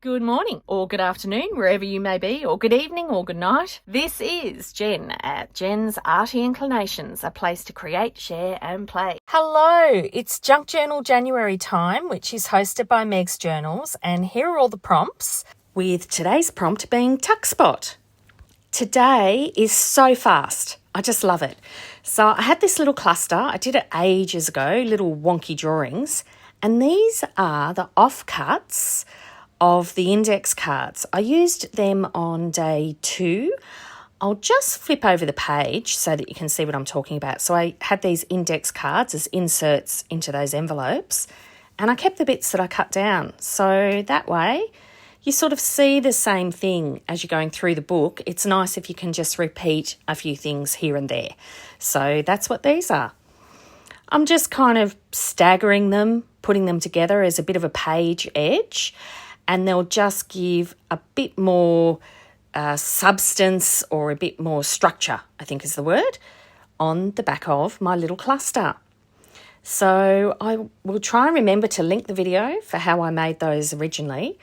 Good morning, or good afternoon, wherever you may be, or good evening, or good night. This is Jen at JensArtyInclinations, a place to create, share, and play. Hello, it's Junk Journal January time, which is hosted by Meg's Journals, and here are all the prompts, with today's prompt being tuck spot. Today is so fast. I just love it. So I had this little cluster. I did it ages ago, little wonky drawings, and these are the offcuts of the index cards. I used them on day 2. I'll just flip over the page so that you can see what I'm talking about. So I had these index cards as inserts into those envelopes, and I kept the bits that I cut down. So that way you sort of see the same thing as you're going through the book. It's nice if you can just repeat a few things here and there. So that's what these are. I'm just kind of staggering them, putting them together as a bit of a page edge, and they'll just give a bit more substance or a bit more structure, I think is the word, on the back of my little cluster. So I will try and remember to link the video for how I made those originally,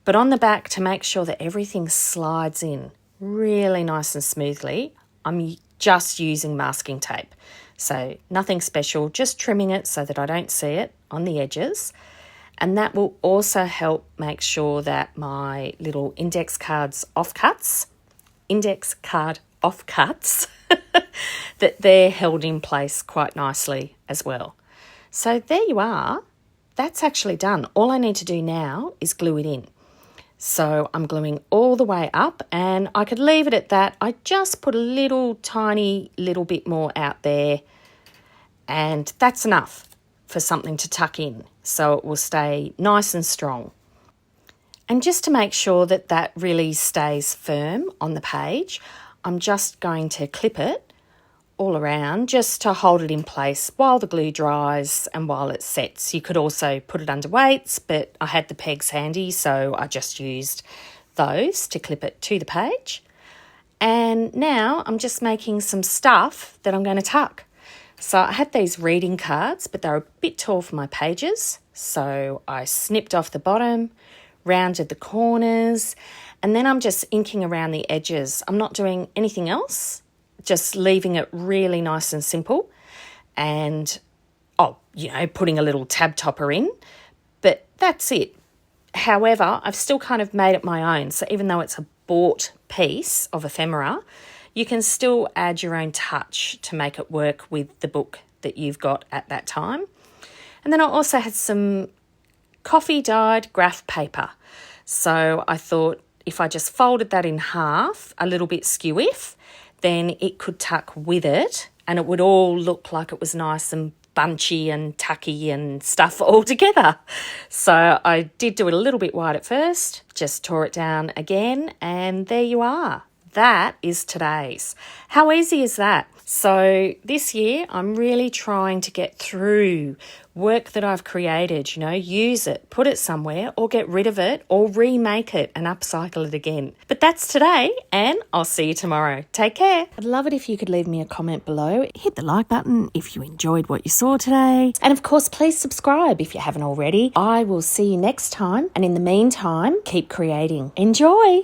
but on the back, to make sure that everything slides in really nice and smoothly, I'm just using masking tape. So nothing special, just trimming it so that I don't see it on the edges. And that will also help make sure that my little index card offcuts, that they're held in place quite nicely as well. So there you are. That's actually done. All I need to do now is glue it in. So I'm gluing all the way up, and I could leave it at that. I just put a little tiny little bit more out there, and that's enough for something to tuck in so it will stay nice and strong. And just to make sure that that really stays firm on the page, I'm just going to clip it all around just to hold it in place while the glue dries and while it sets. You could also put it under weights, but I had the pegs handy, so I just used those to clip it to the page. And now I'm just making some stuff that I'm going to tuck. So I had these reading cards, but they were a bit tall for my pages. So I snipped off the bottom, rounded the corners, and then I'm just inking around the edges. I'm not doing anything else, just leaving it really nice and simple. And, putting a little tab topper in, but that's it. However, I've still kind of made it my own. So even though it's a bought piece of ephemera, you can still add your own touch to make it work with the book that you've got at that time. And then I also had some coffee dyed graph paper. So I thought if I just folded that in half, a little bit skew-if, then it could tuck with it and it would all look like it was nice and bunchy and tucky and stuff all together. So I did do it a little bit wide at first, just tore it down again, and there you are. That is today's. How easy is that? So this year, I'm really trying to get through work that I've created, use it, put it somewhere, or get rid of it, or remake it and upcycle it again. But that's today, and I'll see you tomorrow. Take care. I'd love it if you could leave me a comment below. Hit the like button if you enjoyed what you saw today. And of course, please subscribe if you haven't already. I will see you next time. And in the meantime, keep creating. Enjoy.